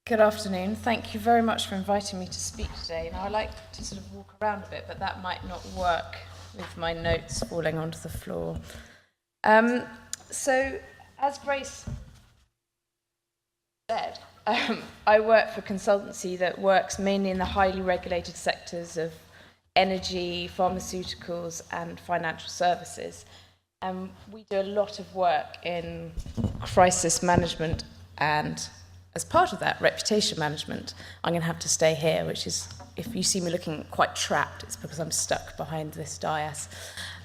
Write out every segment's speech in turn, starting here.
Good afternoon. Thank you very much for inviting me to speak today. Now, I like to sort of walk around a bit, but that might not work with my notes falling onto the floor. So, as Grace said, I work for a consultancy that works mainly in the highly regulated sectors of energy, pharmaceuticals, and financial services. We do a lot of work in crisis management and, as part of that, reputation management. I'm going to have to stay here, which is, if you see me looking quite trapped, it's because I'm stuck behind this dais.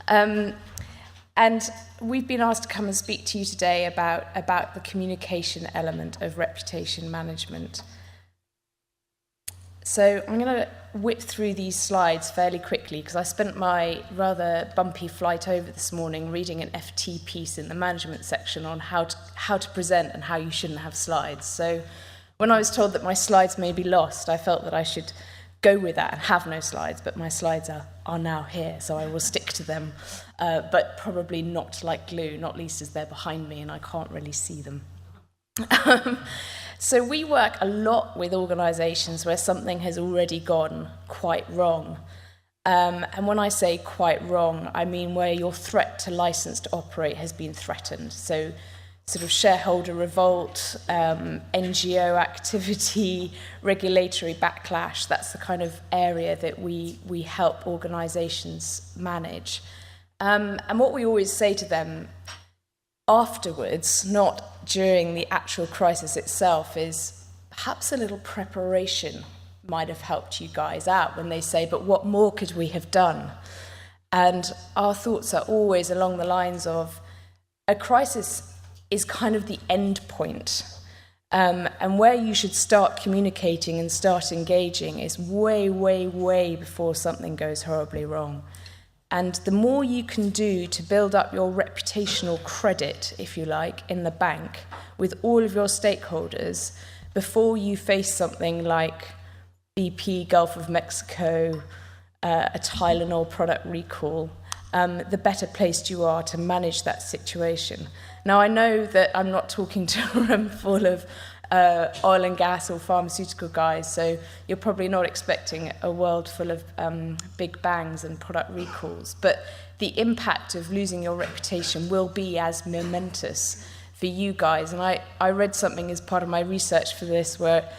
And we've been asked to come and speak to you today about the communication element of reputation management. So I'm going to whip through these slides fairly quickly because I spent my rather bumpy flight over this morning reading an FT piece in the management section on how to present and how you shouldn't have slides. So when I was told that my slides may be lost, I felt that I should go with that and have no slides, but my slides are now here, so I will stick to them, but probably not like glue, not least as they're behind me and I can't really see them. So we work a lot with organisations where something has already gone quite wrong. And when I say quite wrong, I mean where your threat to licence to operate has been threatened. So sort of shareholder revolt, NGO activity, regulatory backlash, that's the kind of area that we help organisations manage. And what we always say to them afterwards, not during the actual crisis itself, is perhaps a little preparation might have helped you guys out when they say, but what more could we have done? And our thoughts are always along the lines of a crisis is kind of the end point. And where you should start communicating and start engaging is way, way, way before something goes horribly wrong. And the more you can do to build up your reputational credit, if you like, in the bank with all of your stakeholders before you face something like BP, Gulf of Mexico, a Tylenol product recall, the better placed you are to manage that situation. Now, I know that I'm not talking to a room full of oil and gas or pharmaceutical guys, so you're probably not expecting a world full of big bangs and product recalls, but the impact of losing your reputation will be as momentous for you guys. And I read something as part of my research for this where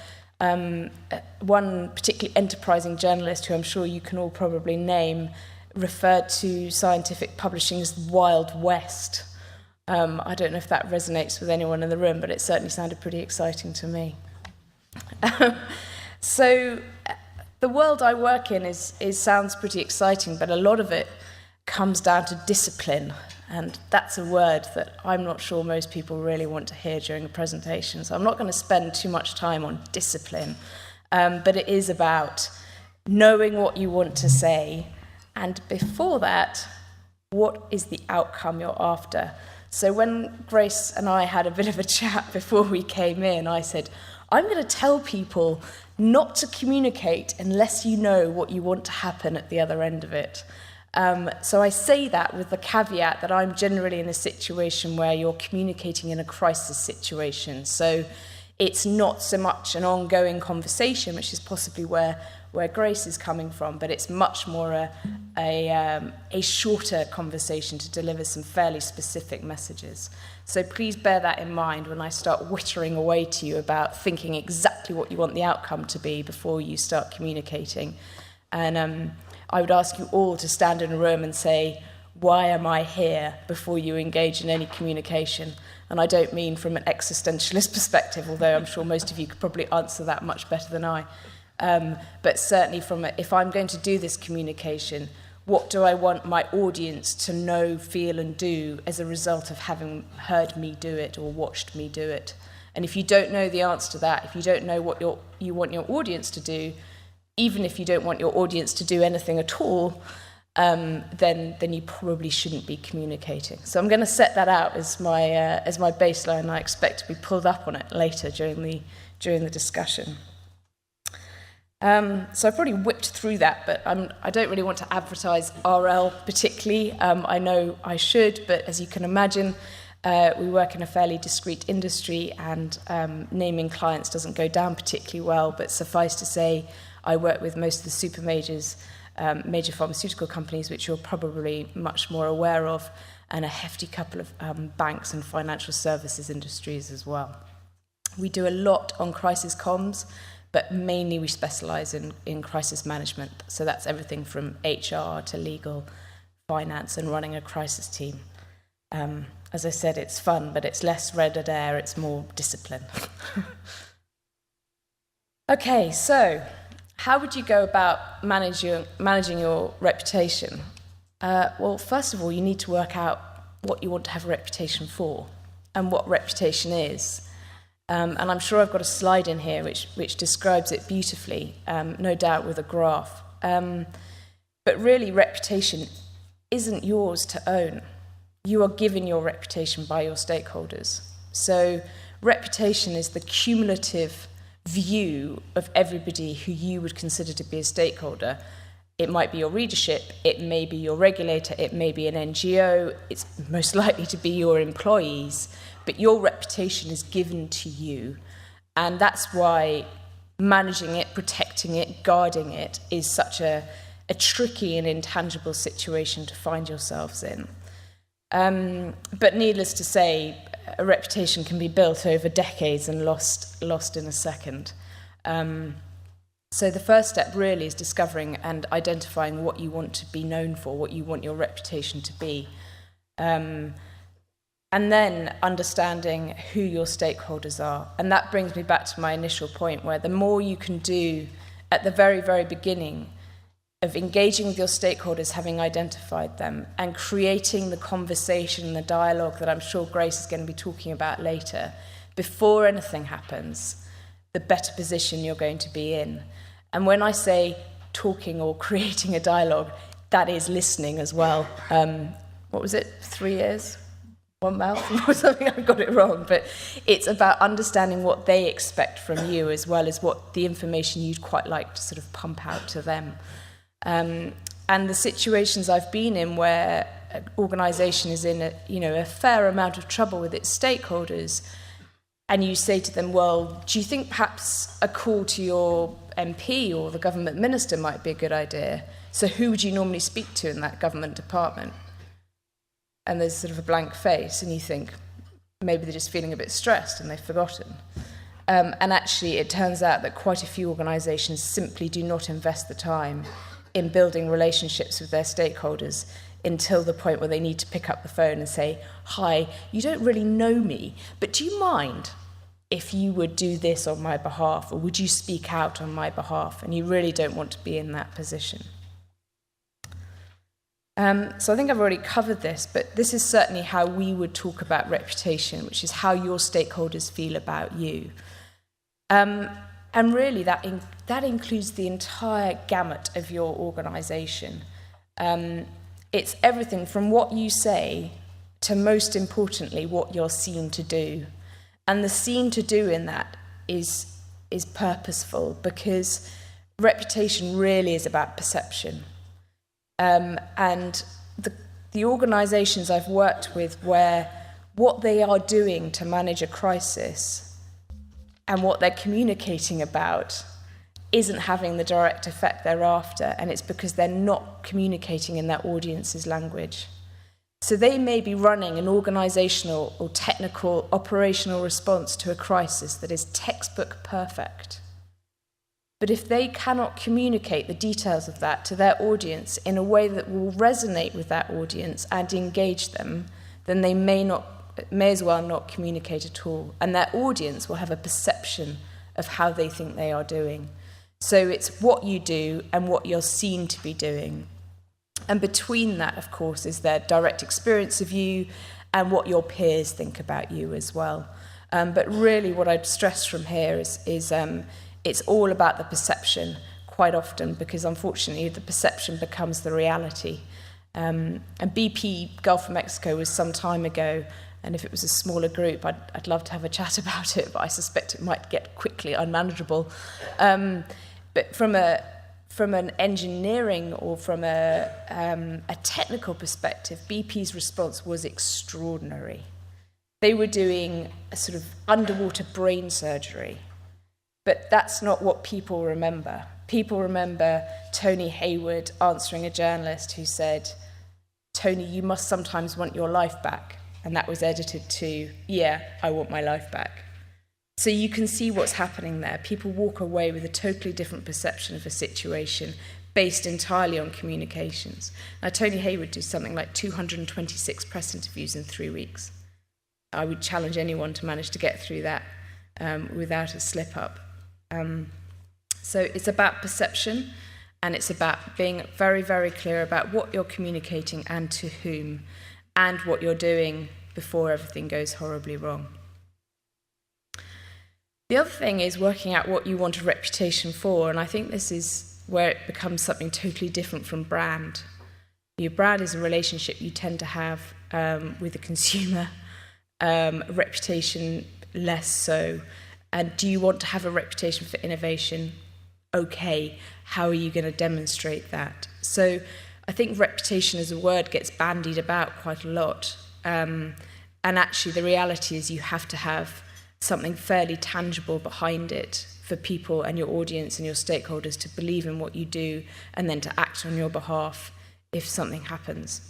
one particularly enterprising journalist, who I'm sure you can all probably name, referred to scientific publishing as Wild West. I don't know if that resonates with anyone in the room, but it certainly sounded pretty exciting to me. So the world I work in sounds pretty exciting, but a lot of it comes down to discipline, and that's a word that I'm not sure most people really want to hear during a presentation, so I'm not going to spend too much time on discipline, but it is about knowing what you want to say, and before that, what is the outcome you're after? So when Grace and I had a bit of a chat before we came in, I said, I'm going to tell people not to communicate unless you know what you want to happen at the other end of it. So I say that with the caveat that I'm generally in a situation where you're communicating in a crisis situation. So it's not so much an ongoing conversation, which is possibly where Grace is coming from, but it's much more a shorter conversation to deliver some fairly specific messages. So please bear that in mind when I start whittering away to you about thinking exactly what you want the outcome to be before you start communicating. And I would ask you all to stand in a room and say, why am I here, before you engage in any communication. And I don't mean from an existentialist perspective, although I'm sure most of you could probably answer that much better than I. But certainly if I'm going to do this communication, what do I want my audience to know, feel and do as a result of having heard me do it or watched me do it? And if you don't know the answer to that, if you don't know what you want your audience to do, even if you don't want your audience to do anything at all, then you probably shouldn't be communicating. So I'm going to set that out as my baseline. I expect to be pulled up on it later during the discussion. So I've probably whipped through that, but I don't really want to advertise RL particularly. I know I should, but as you can imagine, We work in a fairly discrete industry, and naming clients doesn't go down particularly well, but suffice to say, I work with most of the super majors, major pharmaceutical companies, which you're probably much more aware of, and a hefty couple of banks and financial services industries as well. We do a lot on crisis comms, but mainly we specialise in crisis management. So that's everything from HR to legal, finance, and running a crisis team. As I said, it's fun, but it's less red air, it's more discipline. Okay, so how would you go about managing your reputation? Well, first of all, you need to work out what you want to have a reputation for and what reputation is. And I'm sure I've got a slide in here which describes it beautifully, no doubt with a graph. But really, reputation isn't yours to own. You are given your reputation by your stakeholders. So reputation is the cumulative view of everybody who you would consider to be a stakeholder. It might be your readership, it may be your regulator, it may be an NGO, it's most likely to be your employees, but your reputation is given to you. And that's why managing it, protecting it, guarding it is such a tricky and intangible situation to find yourselves in. But needless to say, a reputation can be built over decades and lost in a second. So the first step really is discovering and identifying what you want to be known for, what you want your reputation to be. And then understanding who your stakeholders are. And that brings me back to my initial point, where the more you can do at the very, very beginning of engaging with your stakeholders, having identified them, and creating the conversation and the dialogue that I'm sure Grace is going to be talking about later, before anything happens, the better position you're going to be in. And when I say talking or creating a dialogue, that is listening as well. What was it, 3 years? One mouth or something? I got it wrong. But it's about understanding what they expect from you, as well as what the information you'd quite like to sort of pump out to them. And the situations I've been in where an organisation is in a fair amount of trouble with its stakeholders, and you say to them, well, do you think perhaps a call to your MP or the government minister might be a good idea? So who would you normally speak to in that government department? And there's sort of a blank face, and you think, maybe they're just feeling a bit stressed and they've forgotten. And actually, it turns out that quite a few organisations simply do not invest the time in building relationships with their stakeholders until the point where they need to pick up the phone and say, hi, you don't really know me, but do you mind if you would do this on my behalf, or would you speak out on my behalf? And you really don't want to be in that position. So I think I've already covered this, but this is certainly how we would talk about reputation, which is how your stakeholders feel about you. And really, that includes the entire gamut of your organisation. It's everything from what you say to, most importantly, what you're seen to do. And the seen to do in that is purposeful, because reputation really is about perception. And the organisations I've worked with, where what they are doing to manage a crisis and what they're communicating about isn't having the direct effect they're after, and it's because they're not communicating in their audience's language. So they may be running an organisational or technical operational response to a crisis that is textbook perfect. But if they cannot communicate the details of that to their audience in a way that will resonate with that audience and engage them, then they may as well not communicate at all. And their audience will have a perception of how they think they are doing. So it's what you do and what you're seen to be doing. And between that, of course, is their direct experience of you and what your peers think about you as well. But really what I'd stress from here is it's all about the perception quite often, because unfortunately the perception becomes the reality. And BP Gulf of Mexico was some time ago, and if it was a smaller group, I'd love to have a chat about it, but I suspect it might get quickly unmanageable. But from an engineering or from a technical perspective, BP's response was extraordinary. They were doing a sort of underwater brain surgery. But that's not what people remember. People remember Tony Hayward answering a journalist who said, "Tony, you must sometimes want your life back." And that was edited to, "Yeah, I want my life back." So you can see what's happening there. People walk away with a totally different perception of a situation based entirely on communications. Now, Tony Hayward did something like 226 press interviews in 3 weeks. I would challenge anyone to manage to get through that without a slip-up. So it's about perception, and it's about being very, very clear about what you're communicating and to whom, and what you're doing before everything goes horribly wrong. The other thing is working out what you want a reputation for, and I think this is where it becomes something totally different from brand. Your brand is a relationship you tend to have with the consumer, reputation less so. And do you want to have a reputation for innovation? Okay, how are you going to demonstrate that? So I think reputation as a word gets bandied about quite a lot. And actually the reality is you have to have something fairly tangible behind it for people and your audience and your stakeholders to believe in what you do and then to act on your behalf if something happens.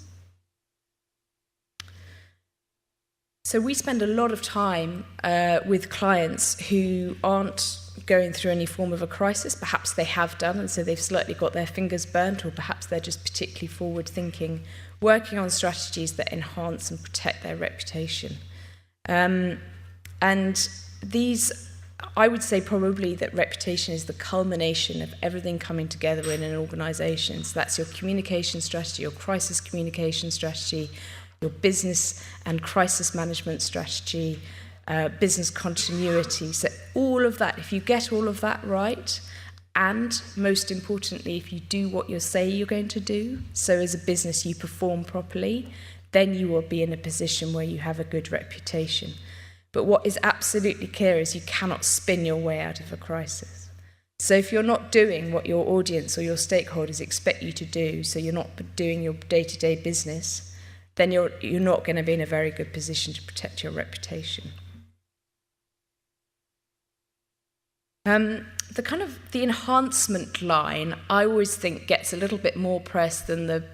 So we spend a lot of time with clients who aren't going through any form of a crisis. Perhaps they have done, and so they've slightly got their fingers burnt, or perhaps they're just particularly forward-thinking, working on strategies that enhance and protect their reputation. And these, I would say probably that reputation is the culmination of everything coming together in an organisation. So that's your communication strategy, your crisis communication strategy, your business and crisis management strategy, business continuity. So all of that, if you get all of that right, and most importantly, if you do what you say you're going to do, so as a business you perform properly, then you will be in a position where you have a good reputation. But what is absolutely clear is you cannot spin your way out of a crisis. So if you're not doing what your audience or your stakeholders expect you to do, so you're not doing your day-to-day business, then you're not going to be in a very good position to protect your reputation. The enhancement line, I always think gets a little bit more press than the,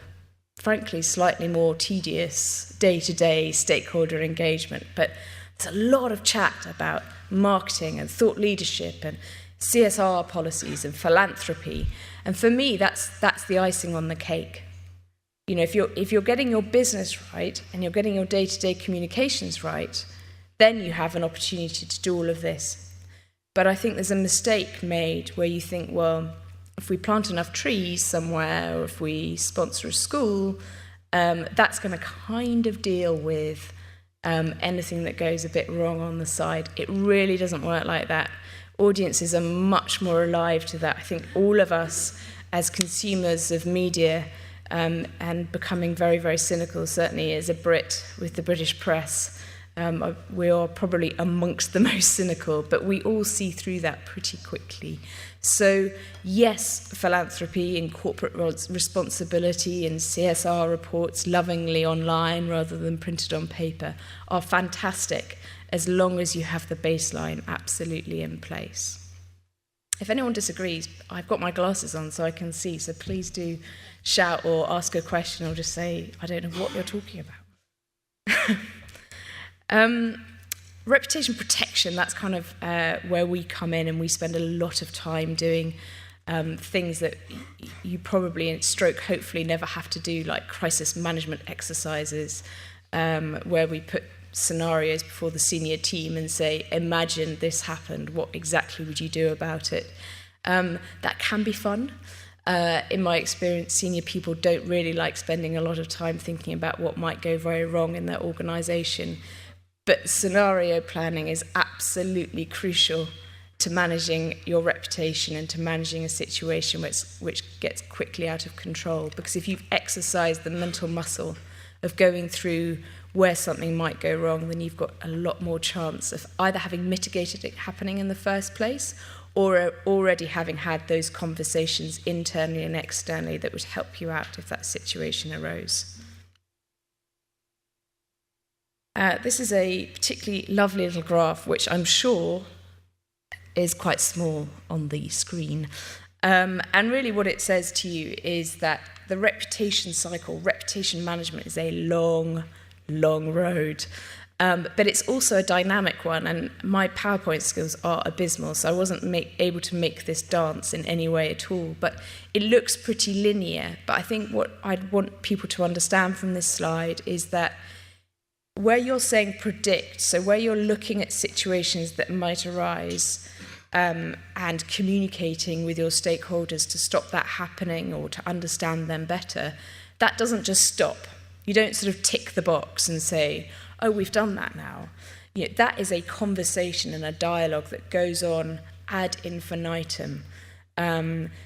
frankly, slightly more tedious day-to-day stakeholder engagement. But there's a lot of chat about marketing and thought leadership and CSR policies and philanthropy. And for me, that's the icing on the cake. You know, if you're getting your business right and you're getting your day-to-day communications right, then you have an opportunity to do all of this. But I think there's a mistake made where you think, well, if we plant enough trees somewhere or if we sponsor a school, that's going to kind of deal with anything that goes a bit wrong on the side. It really doesn't work like that. Audiences are much more alive to that. I think all of us as consumers of media and becoming very, very cynical, certainly as a Brit with the British press, we are probably amongst the most cynical, but we all see through that pretty quickly. So yes, philanthropy and corporate responsibility and CSR reports lovingly online rather than printed on paper are fantastic as long as you have the baseline absolutely in place. If anyone disagrees, I've got my glasses on so I can see, so please do shout or ask a question or just say, I don't know what you're talking about. Reputation protection, that's kind of where we come in, and we spend a lot of time doing things that you probably, hopefully never have to do, like crisis management exercises, where we put scenarios before the senior team and say, imagine this happened, what exactly would you do about it? That can be fun. In my experience, senior people don't really like spending a lot of time thinking about what might go very wrong in their organisation. But scenario planning is absolutely crucial to managing your reputation and to managing a situation which gets quickly out of control. Because if you've exercised the mental muscle of going through where something might go wrong, then you've got a lot more chance of either having mitigated it happening in the first place or already having had those conversations internally and externally that would help you out if that situation arose. This is a particularly lovely little graph, which I'm sure is quite small on the screen. And really what it says to you is that the reputation cycle, reputation management, is a long, long road. But it's also a dynamic one, and my PowerPoint skills are abysmal, so I wasn't able to make this dance in any way at all. But it looks pretty linear. But I think what I'd want people to understand from this slide is that where you're saying predict, so where you're looking at situations that might arise, and communicating with your stakeholders to stop that happening or to understand them better, that doesn't just stop. You don't sort of tick the box and say, oh, we've done that now. You know, that is a conversation and a dialogue that goes on ad infinitum.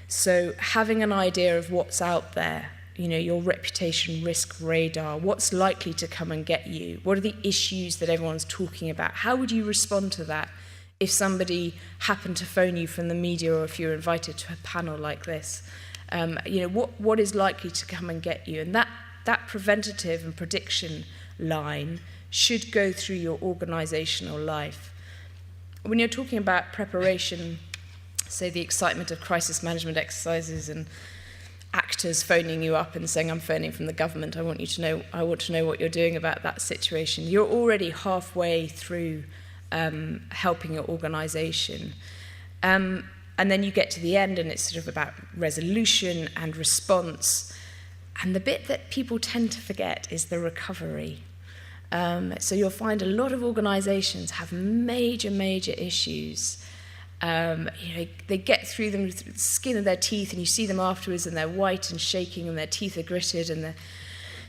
So having an idea of what's out there, you know, your reputation risk radar, what's likely to come and get you, what are the issues that everyone's talking about, how would you respond to that if somebody happened to phone you from the media or if you're invited to a panel like this? You know, what is likely to come and get you? And that preventative and prediction line should go through your organisational life. When you're talking about preparation, say the excitement of crisis management exercises and actors phoning you up and saying, I'm phoning from the government, I want to know what you're doing about that situation. You're already halfway through helping your organisation. And then you get to the end and it's sort of about resolution and response. And the bit that people tend to forget is the recovery. So you'll find a lot of organisations have major, major issues. You know, they get through them with the skin of their teeth, and you see them afterwards, and they're white and shaking, and their teeth are gritted, and they're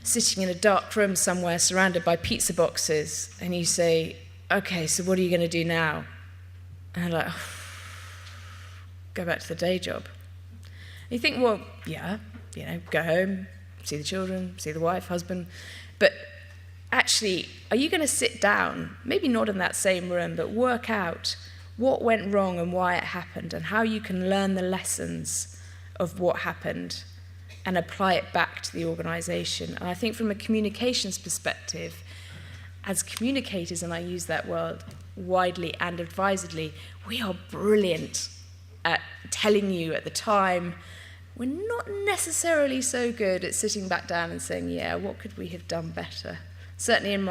sitting in a dark room somewhere surrounded by pizza boxes. And you say, okay, so what are you going to do now? And they're like, oh, go back to the day job. And you think, well, yeah, you know, go home, see the children, see the wife, husband. But actually, are you going to sit down, maybe not in that same room, but work out what went wrong and why it happened and how you can learn the lessons of what happened and apply it back to the organisation? And I think from a communications perspective, as communicators, and I use that word widely and advisedly, we are brilliant at telling you at the time. We're not necessarily so good at sitting back down and saying, yeah, what could we have done better? Certainly in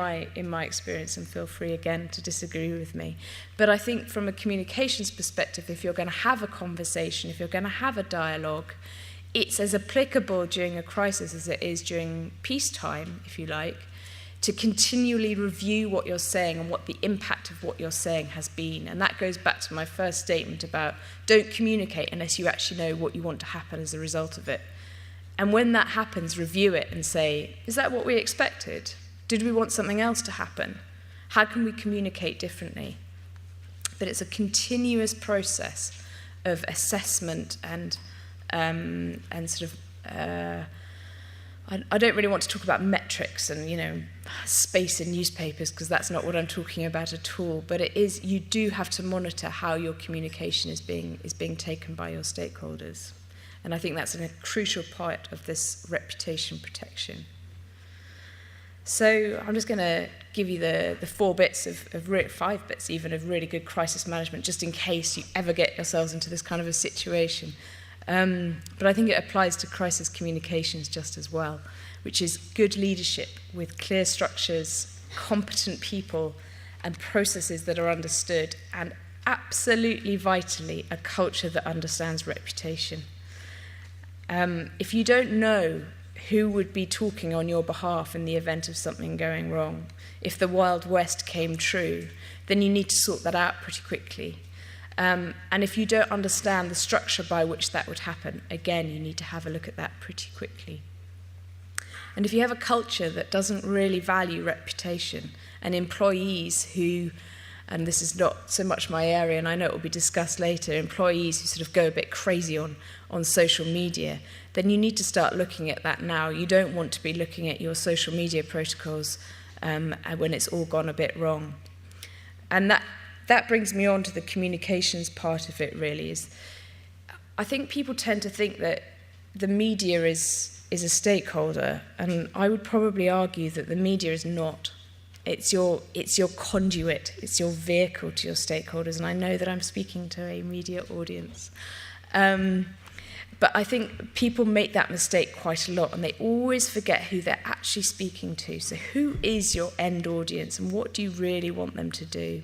my experience, and feel free again to disagree with me. But I think from a communications perspective, if you're going to have a conversation, if you're going to have a dialogue, it's as applicable during a crisis as it is during peacetime, if you like, to continually review what you're saying and what the impact of what you're saying has been. And that goes back to my first statement about don't communicate unless you actually know what you want to happen as a result of it. And when that happens, review it and say, is that what we expected? Did we want something else to happen? How can we communicate differently? But it's a continuous process of assessment and sort of I don't really want to talk about metrics and, you know, space in newspapers, because that's not what I'm talking about at all. But it is, you do have to monitor how your communication is being taken by your stakeholders. And I think that's a crucial part of this reputation protection. So I'm just going to give you the 5 bits of really good crisis management, just in case you ever get yourselves into this kind of a situation. But I think it applies to crisis communications just as well, which is good leadership with clear structures, competent people, and processes that are understood, and absolutely vitally, a culture that understands reputation. If you don't know who would be talking on your behalf in the event of something going wrong, if the Wild West came true, then you need to sort that out pretty quickly. And if you don't understand the structure by which that would happen, again, you need to have a look at that pretty quickly. And if you have a culture that doesn't really value reputation, and employees who, and this is not so much my area, and I know it will be discussed later, employees who sort of go a bit crazy on social media, then you need to start looking at that now. You don't want to be looking at your social media protocols when it's all gone a bit wrong. And that brings me on to the communications part of it, really. I think people tend to think that the media is a stakeholder, and I would probably argue that the media is not. It's your conduit. It's your vehicle to your stakeholders. And I know that I'm speaking to a media audience. But I think people make that mistake quite a lot, and they always forget who they're actually speaking to. So who is your end audience, and what do you really want them to do?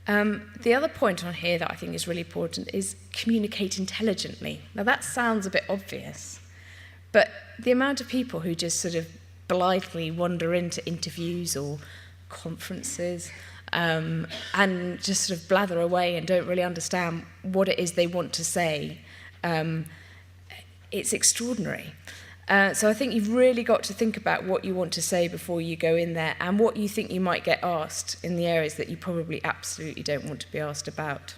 The other point on here that I think is really important is communicate intelligently. Now that sounds a bit obvious, but the amount of people who just sort of blithely wander into interviews or conferences and just sort of blather away and don't really understand what it is they want to say, it's extraordinary. So I think you've really got to think about what you want to say before you go in there, and what you think you might get asked in the areas that you probably absolutely don't want to be asked about.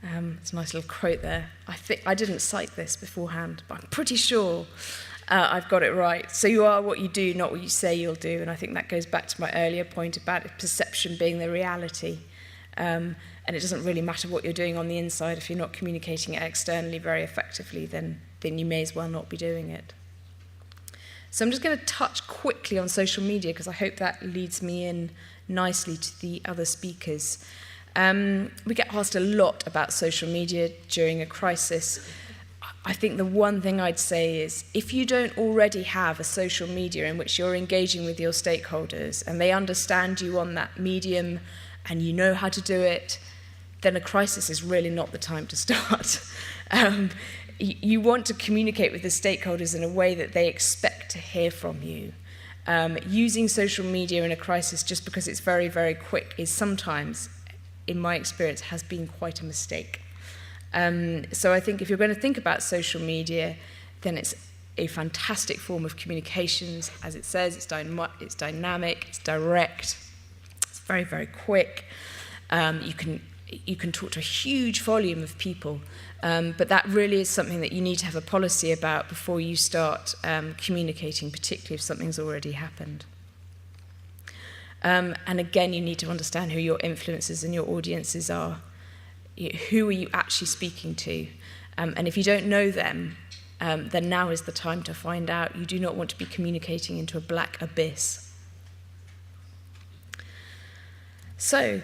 It's a nice little quote there. I think I didn't cite this beforehand, but I'm pretty sure I've got it right. So you are what you do, not what you say you'll do. And I think that goes back to my earlier point about perception being the reality. And it doesn't really matter what you're doing on the inside. If you're not communicating it externally very effectively, then you may as well not be doing it. So I'm just going to touch quickly on social media, because I hope that leads me in nicely to the other speakers. We get asked a lot about social media during a crisis. I think the one thing I'd say is, if you don't already have a social media in which you're engaging with your stakeholders and they understand you on that medium and you know how to do it, then a crisis is really not the time to start. You want to communicate with the stakeholders in a way that they expect to hear from you. Using social media in a crisis just because it's very, very quick is sometimes, in my experience, has been quite a mistake. So I think if you're going to think about social media, then it's a fantastic form of communications. As it says, it's dynamic, it's direct, it's very, very quick. You can talk to a huge volume of people, but that really is something that you need to have a policy about before you start communicating, particularly if something's already happened. And again, you need to understand who your influencers and your audiences are. Who are you actually speaking to? And if you don't know them, then now is the time to find out. You do not want to be communicating into a black abyss. So,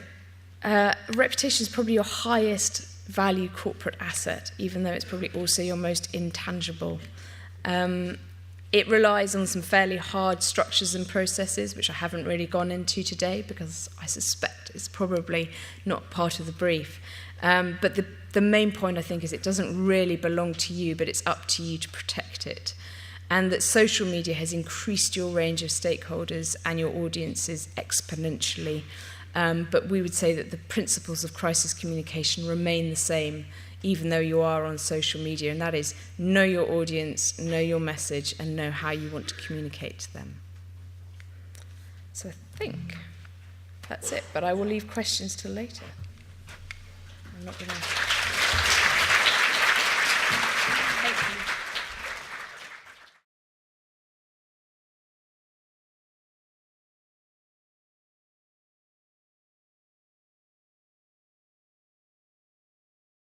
reputation is probably your highest value corporate asset, even though it's probably also your most intangible. It relies on some fairly hard structures and processes, which I haven't really gone into today because I suspect it's probably not part of the brief. But the main point, I think, is it doesn't really belong to you, but it's up to you to protect it. And that social media has increased your range of stakeholders and your audiences exponentially. But we would say that the principles of crisis communication remain the same, even though you are on social media, and that is know your audience, know your message, and know how you want to communicate to them. So I think that's it, but I will leave questions till later. I'm not going to... Thank you.